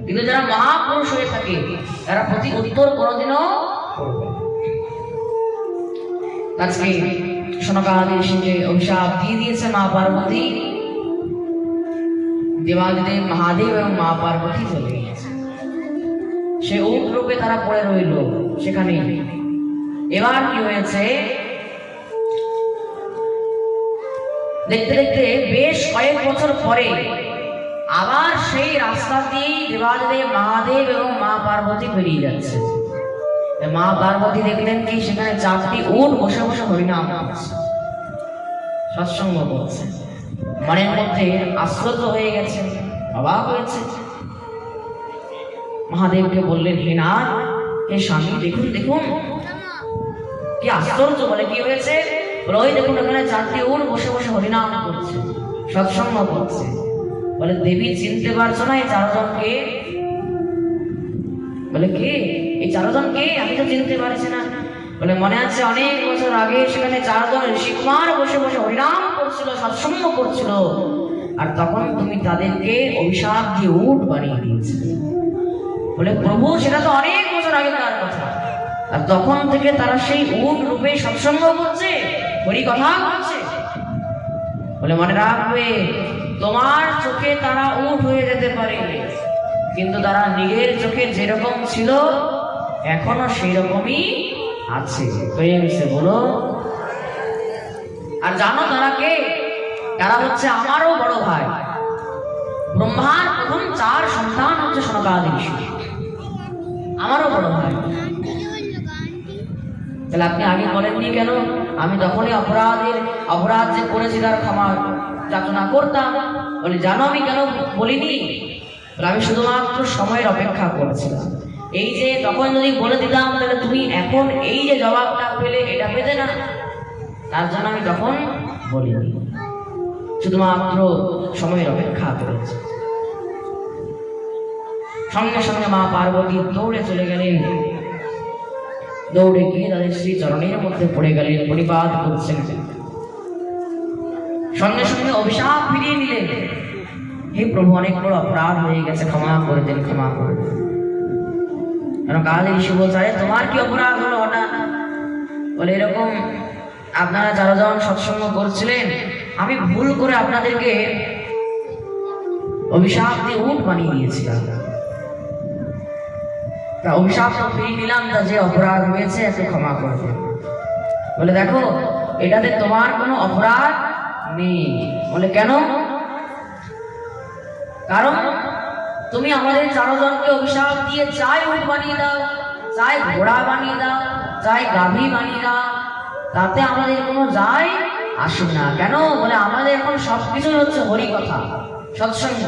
কিন্তু যারা মহাপুরুষ হয়ে থাকে তারা প্রতি উত্তর কোনোদিনও করবে। আজকে সনকাদি ঋষিকে অভিশাপ দিয়ে দিয়েছে মা পার্বতী, দেবাদিদেব মহাদেব এবং মা পার্বতী চলে গিয়েছে। সে উট রূপে তারা পড়ে রইল সেখানে। এবার কি হয়েছে, দেখতে দেখতে বেশ কয়েক বছর পরে আবার সেই রাস্তা দিয়েই দেবাদিদেব মহাদেব এবং মা পার্বতী বেরিয়ে যাচ্ছে। মা পার্বতী দেখলেন কি সেখানে 4টি উট বসে বসে হরিনাম করছে, সৎসঙ্গ করছে। মনের মধ্যে আশ্চর্য হয়ে গেছে, অবাক হয়েছে। মহাদেবকে বললেন, হে নাথ, হে স্বামী, দেখুন দেখুন কি আশ্চর্য। বলে কি হয়েছে? বলে ওই দেখুন এখানে 4টি উট বসে বসে হরিনাম করছে, সৎসঙ্গ করছে। বলে দেবী চিনতে পারছো না এই 4 জনকে? বলে কে এই 4 জন? কে? আমি তো চিনতে পারছি না। বলে মনে আছে অনেক বছর আগে সেখানে 4 জন ঋষিকুমার বসে বসে হরিনাম করছিল, সৎসঙ্গ করছিল, আর তখন তুমি তাদেরকে অভিশাপ দিয়ে উট বানিয়ে দিয়েছিলে। বলে প্রভু, সেটা তো অনেক বছর আগেকার কথা, আর তখন থেকে তারা সেই উট রূপে সৎসঙ্গ করছে, হরি কথা বলছে। বলে মনে রাখবে, তোমার চোখে তারা উট হয়ে যেতে পারে, কিন্তু তারা নিজের চোখে যেরকম ছিল এখনো সেই রকমই আছে। বলো, আর জানো তারা কে? তারা হচ্ছে আমারও বড় ভাই। ব্রহ্মার প্রথম 4 সন্তান হচ্ছে সনকাদি ঋষি, আমারও বড় ভাই। তাহলে আপনি আগে বলেননি কেন? আমি তখনই অপরাধ যে করেছি তার ক্ষমা যাচনা করতাম। বলে জানো আমি কেন বলিনি? আমি শুধুমাত্র সময়ের অপেক্ষা করছিলাম। এই যে তখন যদি বলে দিতাম তাহলে তুমি এখন এই যে জবাবটা পেলে এটা পেতে না, তার জন্য আমি তখন বলিনি, শুধুমাত্র সময়ের অপেক্ষা করেছি। সঙ্গে সঙ্গে মা পার্বতী দৌড়ে চলে গেলেন, দৌড়ে গিয়ে তাদের শ্রী চরণের মধ্যে পড়ে গেলেন, পরিপাত করছেন। সঙ্গে সঙ্গে অভিশাপ ফিরিয়ে নিলেন, হে প্রভু, অনেক বড় অপরাধ হয়ে গেছে, ক্ষমা করে দেন, ক্ষমা করে দেন। কালী ঋষি বলছে, আরে তোমার কি অপরাধ হলো হঠাৎ? বলে এরকম আপনারা 4 জন সৎসঙ্গ করছিলেন, আমি ভুল করে আপনাদেরকে অভিশাপ দিয়ে উট বানিয়ে দিয়েছিলাম। তা অভিশাপ তো ফিরিয়ে নিলাম, তা যে অপরাধ হয়েছে একটু ক্ষমা করে দেন। বলে দেখো, এটাতে তোমার কোনো অপরাধ নেই। বলে কেন? কারণ তুমি আমাদের 4 জনকে অভিশাপ দিয়ে চাই উট বানিয়ে দাও, চাই ঘোড়া বানিয়ে দাও, চাই গাভী বানিয়ে দাও, তাতে আমাদের কোনো যায় আসে না। কেন? বলে আমাদের এখন সবকিছু হচ্ছে হরি কথা, সৎসঙ্গ।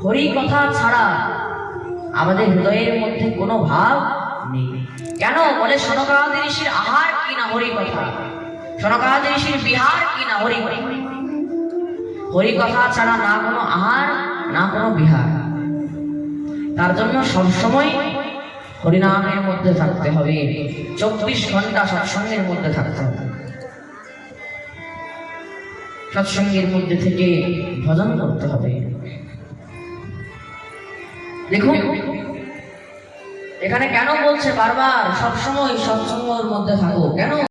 হরি কথা ছাড়া আমাদের হৃদয়ের মধ্যে কোনো ভাব নেই। কেন? বলে সনকাদি ঋষির আহার কি না হরি কথা, সনকাদি ঋষির বিহার কি না হরি কথা। হরি কথা ছাড়া না কোনো আহার, না কোনো বিহার। তার জন্য সবসময় হরিনামের মধ্যে থাকতে হবে, 24 ঘন্টা সৎসঙ্গের মধ্যে থাকতে হবে। সৎসঙ্গের মধ্যে থেকে ভজন করতে হবে। দেখুন এখানে কেন বলছে বারবার সবসময় সৎসঙ্গের মধ্যে থাকো? কেন?